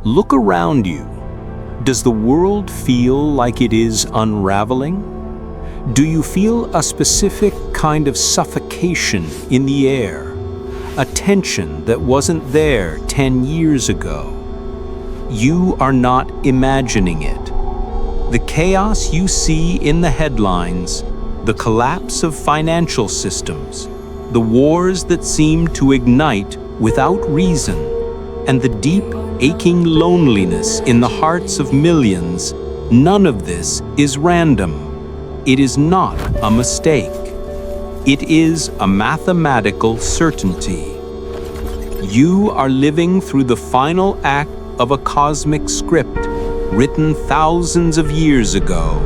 Look around you. Does the world feel like it is unraveling? Do you feel a specific kind of suffocation in the air? A tension that wasn't there 10 years ago? You are not imagining it. The chaos you see in the headlines, the collapse of financial systems, the wars that seem to ignite without reason, and the deep, aching loneliness in the hearts of millions, none of this is random. It is not a mistake. It is a mathematical certainty. You are living through the final act of a cosmic script written thousands of years ago.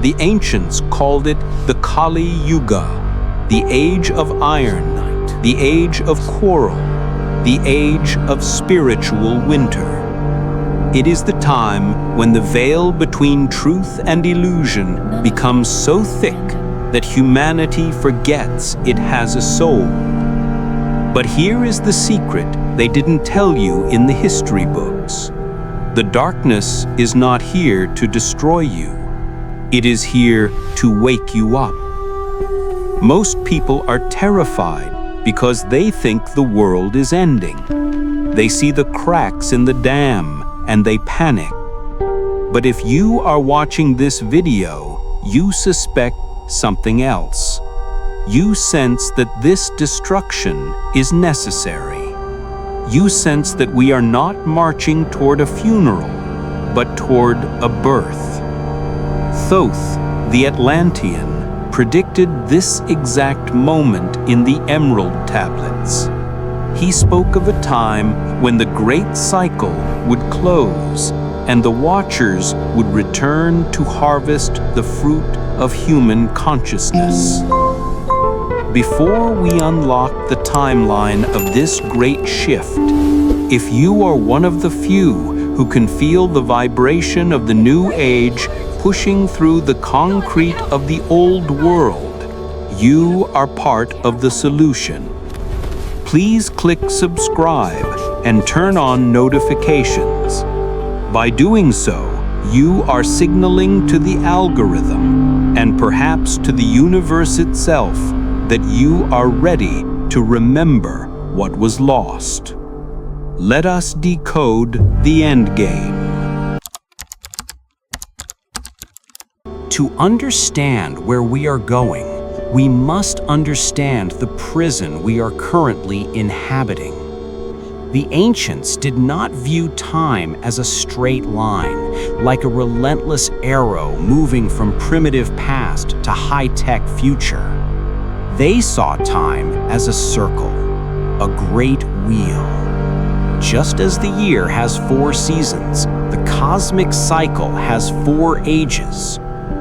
The ancients called it the Kali Yuga, the age of iron, the age of quarrel, the age of spiritual winter. It is the time when the veil between truth and illusion becomes so thick that humanity forgets it has a soul. But here is the secret they didn't tell you in the history books. The darkness is not here to destroy you. It is here to wake you up. Most people are terrified because they think the world is ending. They see the cracks in the dam and they panic. But if you are watching this video, you suspect something else. You sense that this destruction is necessary. You sense that we are not marching toward a funeral, but toward a birth. Thoth, the Atlantean, predicted this exact moment in the Emerald Tablets. He spoke of a time when the great cycle would close and the Watchers would return to harvest the fruit of human consciousness. Before we unlock the timeline of this great shift, if you are one of the few who can feel the vibration of the new age pushing through the concrete of the old world, you are part of the solution. Please click subscribe and turn on notifications. By doing so, you are signaling to the algorithm and perhaps to the universe itself that you are ready to remember what was lost. Let us decode the Endgame. To understand where we are going, we must understand the prison we are currently inhabiting. The ancients did not view time as a straight line, like a relentless arrow moving from primitive past to high-tech future. They saw time as a circle, a great wheel. Just as the year has 4 seasons, the cosmic cycle has 4 ages: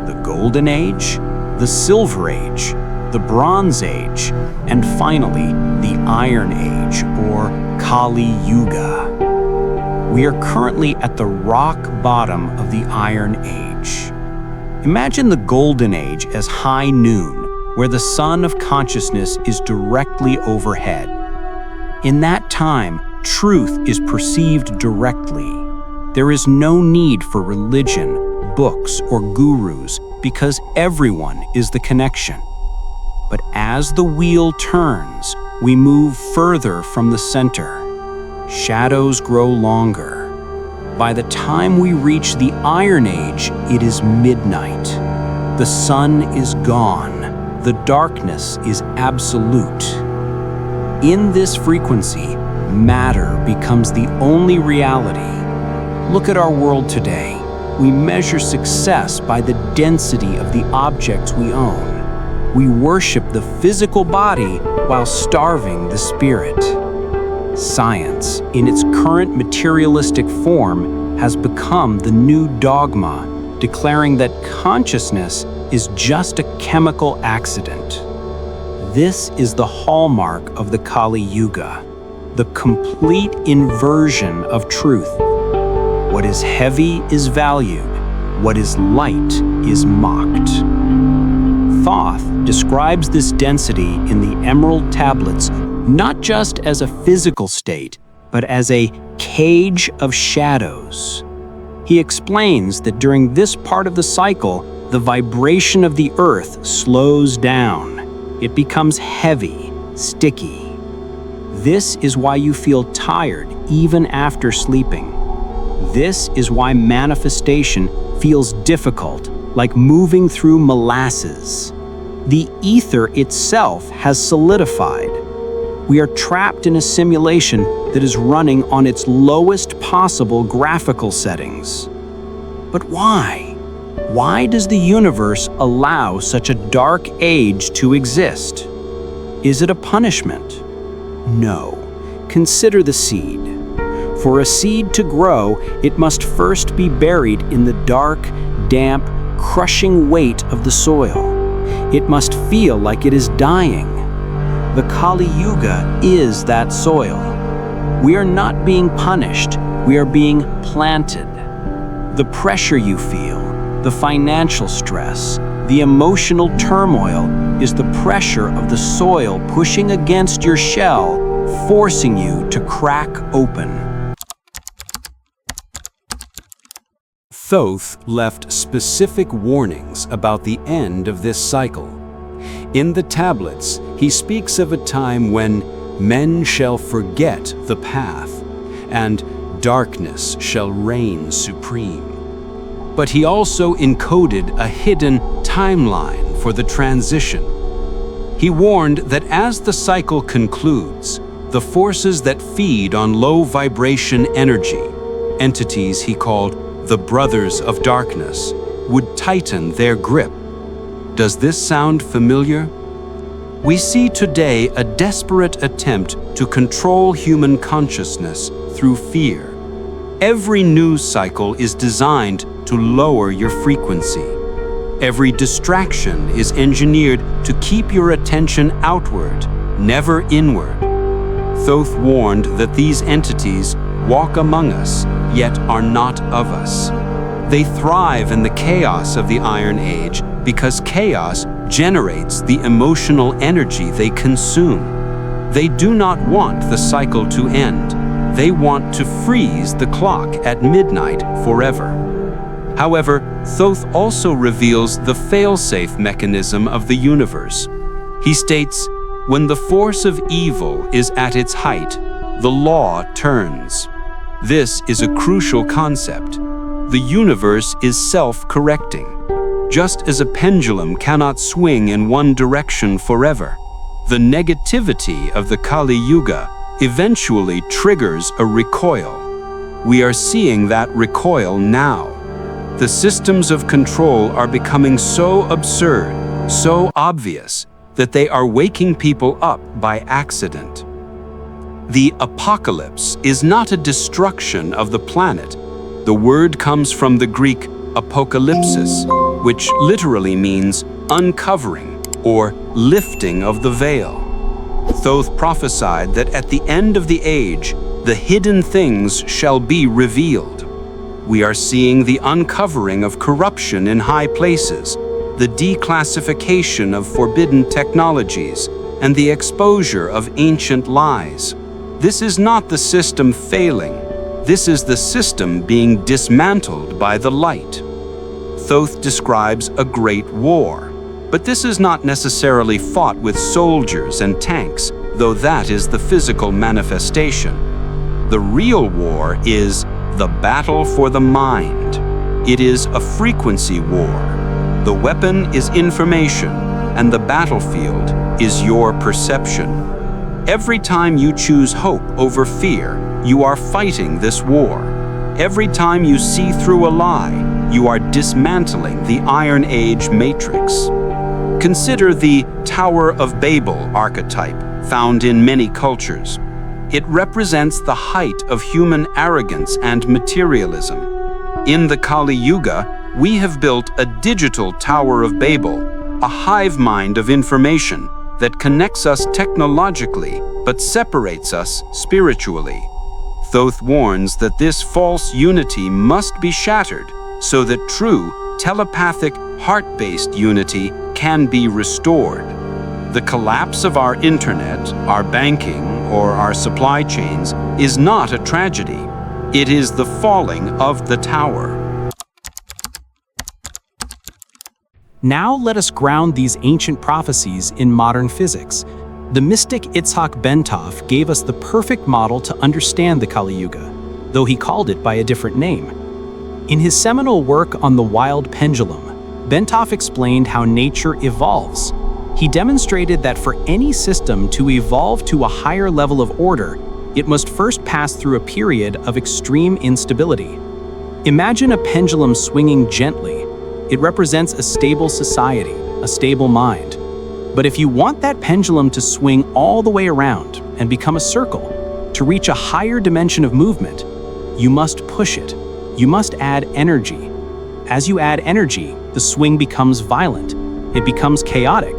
the Golden Age, the Silver Age, the Bronze Age, and finally, the Iron Age, or Kali Yuga. We are currently at the rock bottom of the Iron Age. Imagine the Golden Age as high noon, where the sun of consciousness is directly overhead. In that time, truth is perceived directly. There is no need for religion, books, or gurus because everyone is the connection. But as the wheel turns, we move further from the center. Shadows grow longer. By the time we reach the Iron Age, it is midnight. The sun is gone. The darkness is absolute. In this frequency, matter becomes the only reality. Look at our world today. We measure success by the density of the objects we own. We worship the physical body while starving the spirit. Science, in its current materialistic form, has become the new dogma, declaring that consciousness is just a chemical accident. This is the hallmark of the Kali Yuga, the complete inversion of truth. What is heavy is valued. What is light is mocked. Thoth describes this density in the Emerald Tablets not just as a physical state, but as a cage of shadows. He explains that during this part of the cycle, the vibration of the earth slows down. It becomes heavy, sticky. This is why you feel tired even after sleeping. This is why manifestation feels difficult, like moving through molasses. The ether itself has solidified. We are trapped in a simulation that is running on its lowest possible graphical settings. But why? Why does the universe allow such a dark age to exist? Is it a punishment? No. Consider the seed. For a seed to grow, it must first be buried in the dark, damp, crushing weight of the soil. It must feel like it is dying. The Kali Yuga is that soil. We are not being punished, we are being planted. The pressure you feel, the financial stress, the emotional turmoil is the pressure of the soil pushing against your shell, forcing you to crack open. Thoth left specific warnings about the end of this cycle. In the tablets, he speaks of a time when men shall forget the path, and darkness shall reign supreme. But he also encoded a hidden timeline for the transition. He warned that as the cycle concludes, the forces that feed on low vibration energy, entities he called the Brothers of Darkness, would tighten their grip. Does this sound familiar? We see today a desperate attempt to control human consciousness through fear. Every news cycle is designed to lower your frequency. Every distraction is engineered to keep your attention outward, never inward. Thoth warned that these entities walk among us, yet are not of us. They thrive in the chaos of the Iron Age because chaos generates the emotional energy they consume. They do not want the cycle to end. They want to freeze the clock at midnight forever. However, Thoth also reveals the fail-safe mechanism of the universe. He states, when the force of evil is at its height, the law turns. This is a crucial concept. The universe is self-correcting. Just as a pendulum cannot swing in one direction forever, the negativity of the Kali Yuga eventually triggers a recoil. We are seeing that recoil now. The systems of control are becoming so absurd, so obvious, that they are waking people up by accident. The apocalypse is not a destruction of the planet. The word comes from the Greek apokalypsis, which literally means uncovering or lifting of the veil. Thoth prophesied that at the end of the age, the hidden things shall be revealed. We are seeing the uncovering of corruption in high places, the declassification of forbidden technologies, and the exposure of ancient lies. This is not the system failing. This is the system being dismantled by the light. Thoth describes a great war, but this is not necessarily fought with soldiers and tanks, though that is the physical manifestation. The real war is the battle for the mind. It is a frequency war. The weapon is information, and the battlefield is your perception. Every time you choose hope over fear, you are fighting this war. Every time you see through a lie, you are dismantling the Iron Age matrix. Consider the Tower of Babel archetype found in many cultures. It represents the height of human arrogance and materialism. In the Kali Yuga, we have built a digital Tower of Babel, a hive mind of information that connects us technologically but separates us spiritually. Thoth warns that this false unity must be shattered so that true, telepathic, heart-based unity can be restored. The collapse of our internet, our banking, or our supply chains is not a tragedy. It is the falling of the tower. Now let us ground these ancient prophecies in modern physics. The mystic Itzhak Bentov gave us the perfect model to understand the Kali Yuga, though he called it by a different name. In his seminal work on the wild pendulum, Bentov explained how nature evolves. He demonstrated that for any system to evolve to a higher level of order, it must first pass through a period of extreme instability. Imagine a pendulum swinging gently. It represents a stable society, a stable mind. But if you want that pendulum to swing all the way around and become a circle, to reach a higher dimension of movement, you must push it. You must add energy. As you add energy, the swing becomes violent. It becomes chaotic.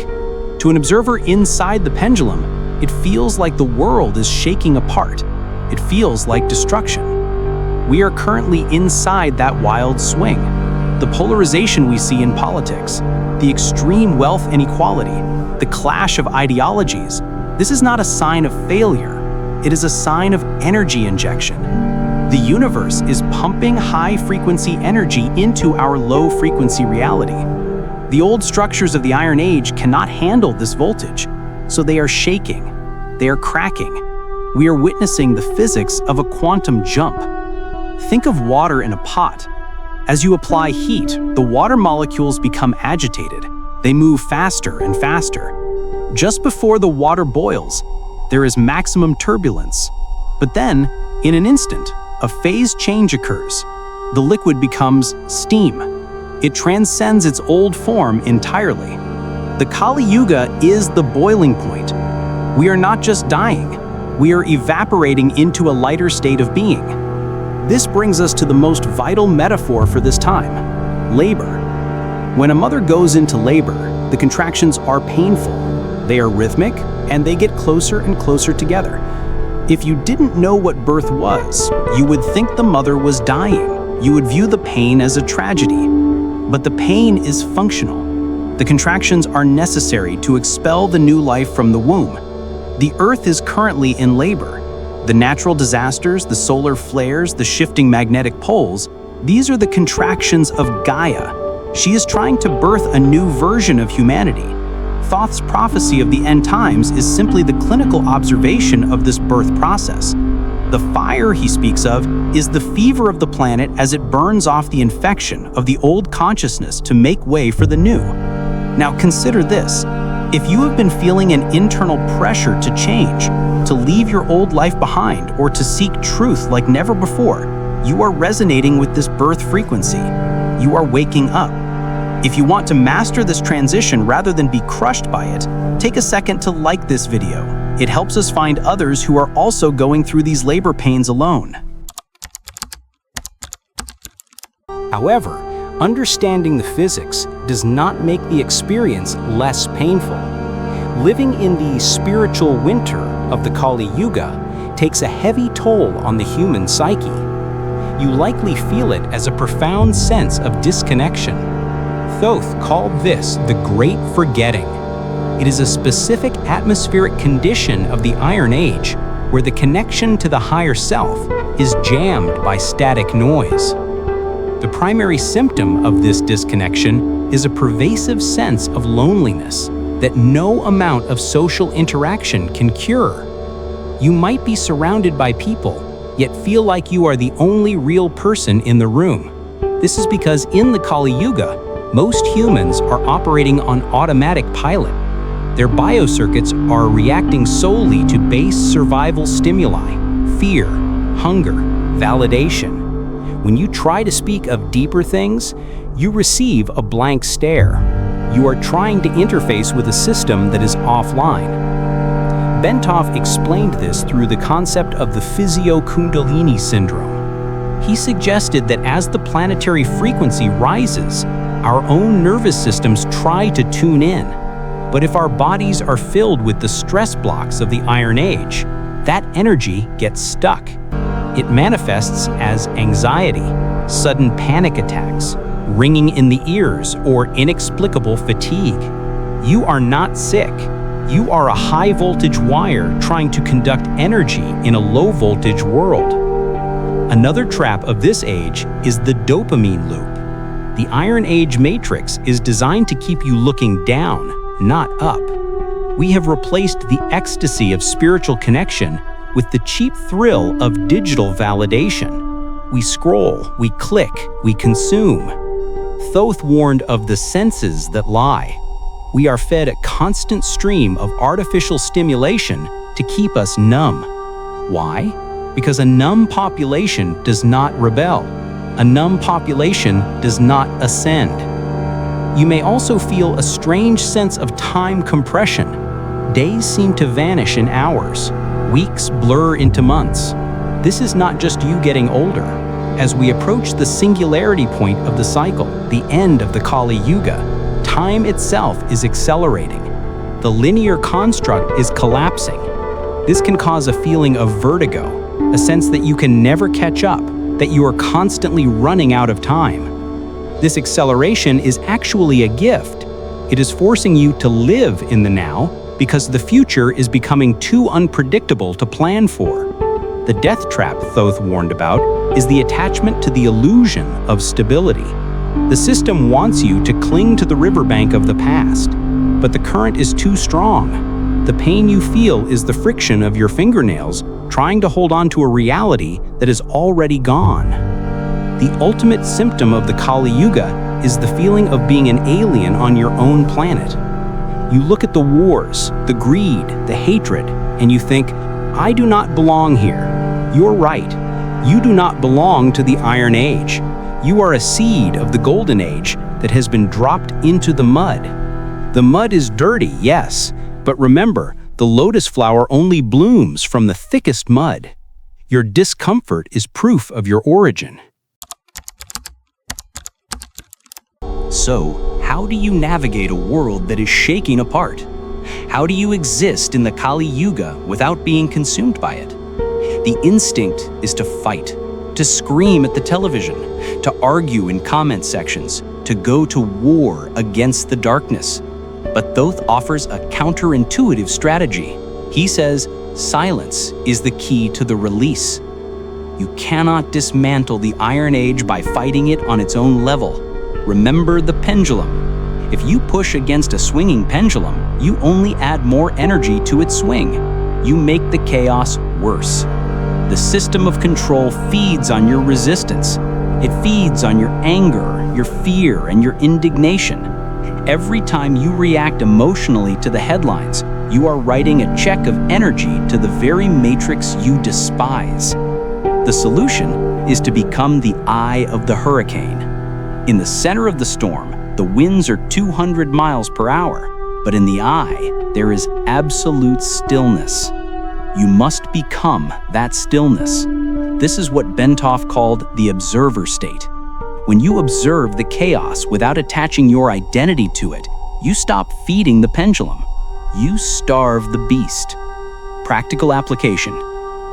To an observer inside the pendulum, it feels like the world is shaking apart. It feels like destruction. We are currently inside that wild swing. The polarization we see in politics, the extreme wealth inequality, the clash of ideologies, this is not a sign of failure. It is a sign of energy injection. The universe is pumping high-frequency energy into our low-frequency reality. The old structures of the Iron Age cannot handle this voltage, so they are shaking. They are cracking. We are witnessing the physics of a quantum jump. Think of water in a pot. As you apply heat, the water molecules become agitated. They move faster and faster. Just before the water boils, there is maximum turbulence. But then, in an instant, a phase change occurs. The liquid becomes steam. It transcends its old form entirely. The Kali Yuga is the boiling point. We are not just dying, we are evaporating into a lighter state of being. This brings us to the most vital metaphor for this time: labor. When a mother goes into labor, the contractions are painful. They are rhythmic, and they get closer and closer together. If you didn't know what birth was, you would think the mother was dying. You would view the pain as a tragedy. But the pain is functional. The contractions are necessary to expel the new life from the womb. The Earth is currently in labor. The natural disasters, the solar flares, the shifting magnetic poles, these are the contractions of Gaia. She is trying to birth a new version of humanity. Thoth's prophecy of the end times is simply the clinical observation of this birth process. The fire he speaks of is the fever of the planet as it burns off the infection of the old consciousness to make way for the new. Now consider this. If you have been feeling an internal pressure to change, to leave your old life behind, or to seek truth like never before, you are resonating with this birth frequency. You are waking up. If you want to master this transition rather than be crushed by it, take a second to like this video. It helps us find others who are also going through these labor pains alone. However, understanding the physics does not make the experience less painful. Living in the spiritual winter of the Kali Yuga takes a heavy toll on the human psyche. You likely feel it as a profound sense of disconnection. Thoth called this the Great Forgetting. It is a specific atmospheric condition of the Iron Age where the connection to the higher self is jammed by static noise. The primary symptom of this disconnection is a pervasive sense of loneliness that no amount of social interaction can cure. You might be surrounded by people, yet feel like you are the only real person in the room. This is because in the Kali Yuga, most humans are operating on automatic pilot. Their biocircuits are reacting solely to base survival stimuli: fear, hunger, validation. When you try to speak of deeper things, you receive a blank stare. You are trying to interface with a system that is offline. Bentov explained this through the concept of the physio-kundalini syndrome. He suggested that as the planetary frequency rises, our own nervous systems try to tune in. But if our bodies are filled with the stress blocks of the Iron Age, that energy gets stuck. It manifests as anxiety, sudden panic attacks, ringing in the ears, or inexplicable fatigue. You are not sick. You are a high-voltage wire trying to conduct energy in a low-voltage world. Another trap of this age is the dopamine loop. The Iron Age matrix is designed to keep you looking down, not up. We have replaced the ecstasy of spiritual connection with the cheap thrill of digital validation. We scroll, we click, we consume. Thoth warned of the senses that lie. We are fed a constant stream of artificial stimulation to keep us numb. Why? Because a numb population does not rebel. A numb population does not ascend. You may also feel a strange sense of time compression. Days seem to vanish in hours. Weeks blur into months. This is not just you getting older. As we approach the singularity point of the cycle, the end of the Kali Yuga, time itself is accelerating. The linear construct is collapsing. This can cause a feeling of vertigo, a sense that you can never catch up, that you are constantly running out of time. This acceleration is actually a gift. It is forcing you to live in the now because the future is becoming too unpredictable to plan for. The death trap Thoth warned about is the attachment to the illusion of stability. The system wants you to cling to the riverbank of the past, but the current is too strong. The pain you feel is the friction of your fingernails trying to hold on to a reality that is already gone. The ultimate symptom of the Kali Yuga is the feeling of being an alien on your own planet. You look at the wars, the greed, the hatred, and you think, I do not belong here. You're right. You do not belong to the Iron Age. You are a seed of the Golden Age that has been dropped into the mud. The mud is dirty, yes, but remember, the lotus flower only blooms from the thickest mud. Your discomfort is proof of your origin. So, how do you navigate a world that is shaking apart? How do you exist in the Kali Yuga without being consumed by it? The instinct is to fight, to scream at the television, to argue in comment sections, to go to war against the darkness. But Thoth offers a counterintuitive strategy. He says, silence is the key to the release. You cannot dismantle the Iron Age by fighting it on its own level. Remember the pendulum. If you push against a swinging pendulum, you only add more energy to its swing. You make the chaos worse. The system of control feeds on your resistance. It feeds on your anger, your fear, and your indignation. Every time you react emotionally to the headlines, you are writing a check of energy to the very matrix you despise. The solution is to become the eye of the hurricane. In the center of the storm, the winds are 200 miles per hour, but in the eye, there is absolute stillness. You must become that stillness. This is what Bentov called the observer state. When you observe the chaos without attaching your identity to it, you stop feeding the pendulum. You starve the beast. Practical application.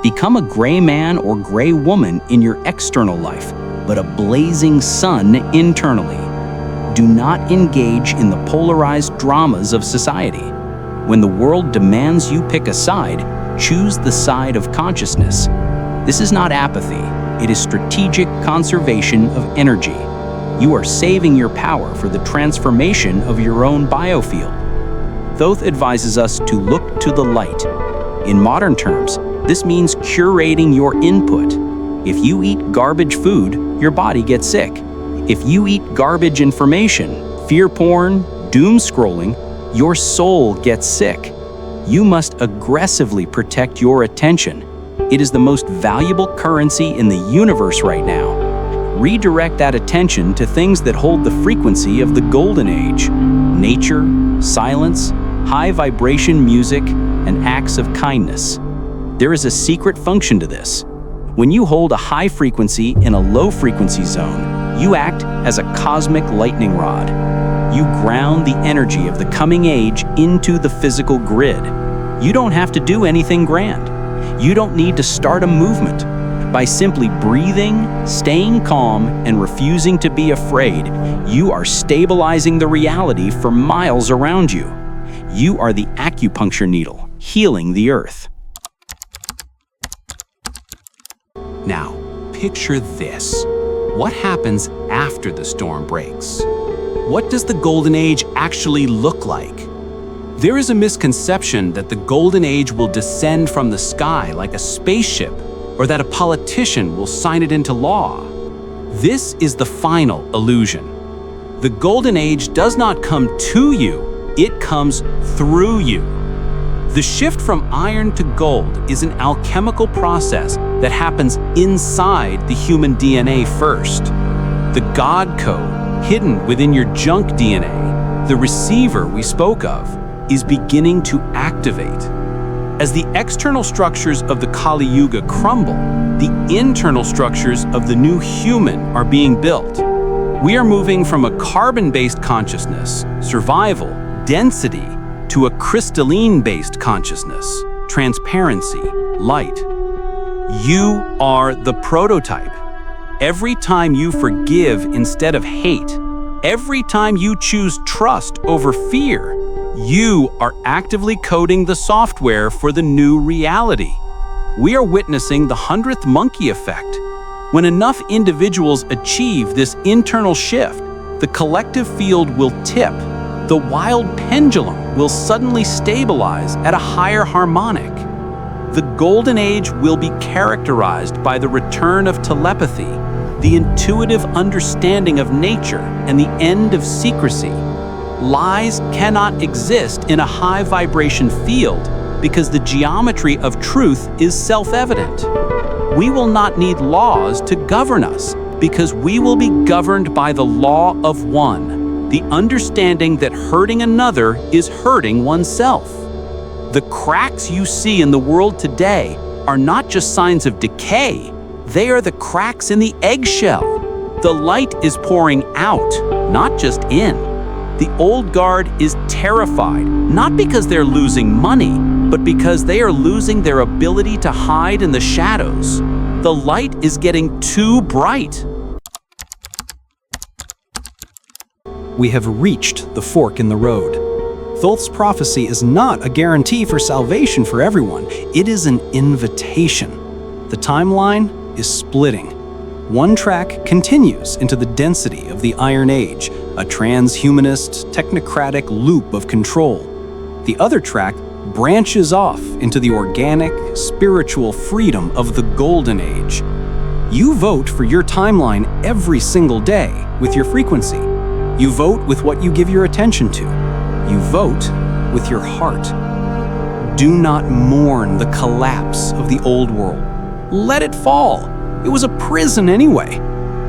Become a gray man or gray woman in your external life, but a blazing sun internally. Do not engage in the polarized dramas of society. When the world demands you pick a side, choose the side of consciousness. This is not apathy. It is strategic conservation of energy. You are saving your power for the transformation of your own biofield. Thoth advises us to look to the light. In modern terms, this means curating your input. If you eat garbage food, your body gets sick. If you eat garbage information, fear porn, doom scrolling, your soul gets sick. You must aggressively protect your attention. It is the most valuable currency in the universe right now. Redirect that attention to things that hold the frequency of the Golden Age: nature, silence, high vibration music, and acts of kindness. There is a secret function to this. When you hold a high frequency in a low frequency zone, you act as a cosmic lightning rod. You ground the energy of the coming age into the physical grid. You don't have to do anything grand. You don't need to start a movement. By simply breathing, staying calm, and refusing to be afraid, you are stabilizing the reality for miles around you. You are the acupuncture needle, healing the earth. Now, picture this. What happens after the storm breaks? What does the Golden Age actually look like? There is a misconception that the Golden Age will descend from the sky like a spaceship, or that a politician will sign it into law. This is the final illusion. The Golden Age does not come to you, it comes through you. The shift from iron to gold is an alchemical process that happens inside the human DNA first. The God code, hidden within your junk DNA, the receiver we spoke of, is beginning to activate. As the external structures of the Kali Yuga crumble, the internal structures of the new human are being built. We are moving from a carbon-based consciousness, survival, density, to a crystalline-based consciousness, transparency, light. You are the prototype. Every time you forgive instead of hate, every time you choose trust over fear, you are actively coding the software for the new reality. We are witnessing the 100th monkey effect. When enough individuals achieve this internal shift, the collective field will tip. The wild pendulum will suddenly stabilize at a higher harmonic. The Golden Age will be characterized by the return of telepathy, the intuitive understanding of nature, and the end of secrecy. Lies cannot exist in a high vibration field because the geometry of truth is self-evident. We will not need laws to govern us because we will be governed by the law of one. The understanding that hurting another is hurting oneself. The cracks you see in the world today are not just signs of decay, they are the cracks in the eggshell. The light is pouring out, not just in. The old guard is terrified, not because they're losing money, but because they are losing their ability to hide in the shadows. The light is getting too bright. We have reached the fork in the road. Thoth's prophecy is not a guarantee for salvation for everyone. It is an invitation. The timeline is splitting. One track continues into the density of the Iron Age, a transhumanist, technocratic loop of control. The other track branches off into the organic, spiritual freedom of the Golden Age. You vote for your timeline every single day with your frequency. You vote with what you give your attention to. You vote with your heart. Do not mourn the collapse of the old world. Let it fall. It was a prison anyway.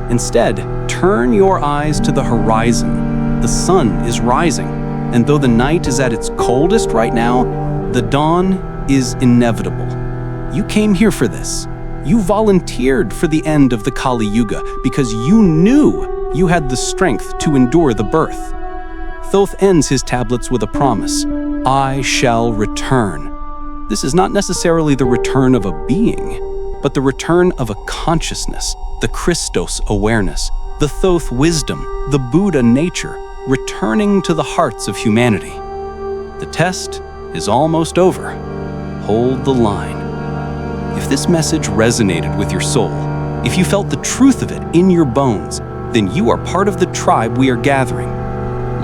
Instead, turn your eyes to the horizon. The sun is rising, and though the night is at its coldest right now, the dawn is inevitable. You came here for this. You volunteered for the end of the Kali Yuga because you knew you had the strength to endure the birth. Thoth ends his tablets with a promise. I shall return. This is not necessarily the return of a being, but the return of a consciousness, the Christos awareness, the Thoth wisdom, the Buddha nature, returning to the hearts of humanity. The test is almost over. Hold the line. If this message resonated with your soul, if you felt the truth of it in your bones, then you are part of the tribe we are gathering.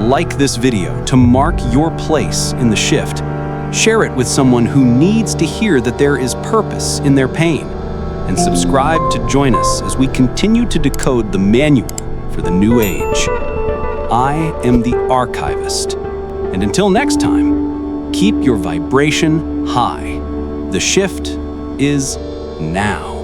Like this video to mark your place in the shift. Share it with someone who needs to hear that there is purpose in their pain. And subscribe to join us as we continue to decode the manual for the new age. I am the Archivist. And until next time, keep your vibration high. The shift is now.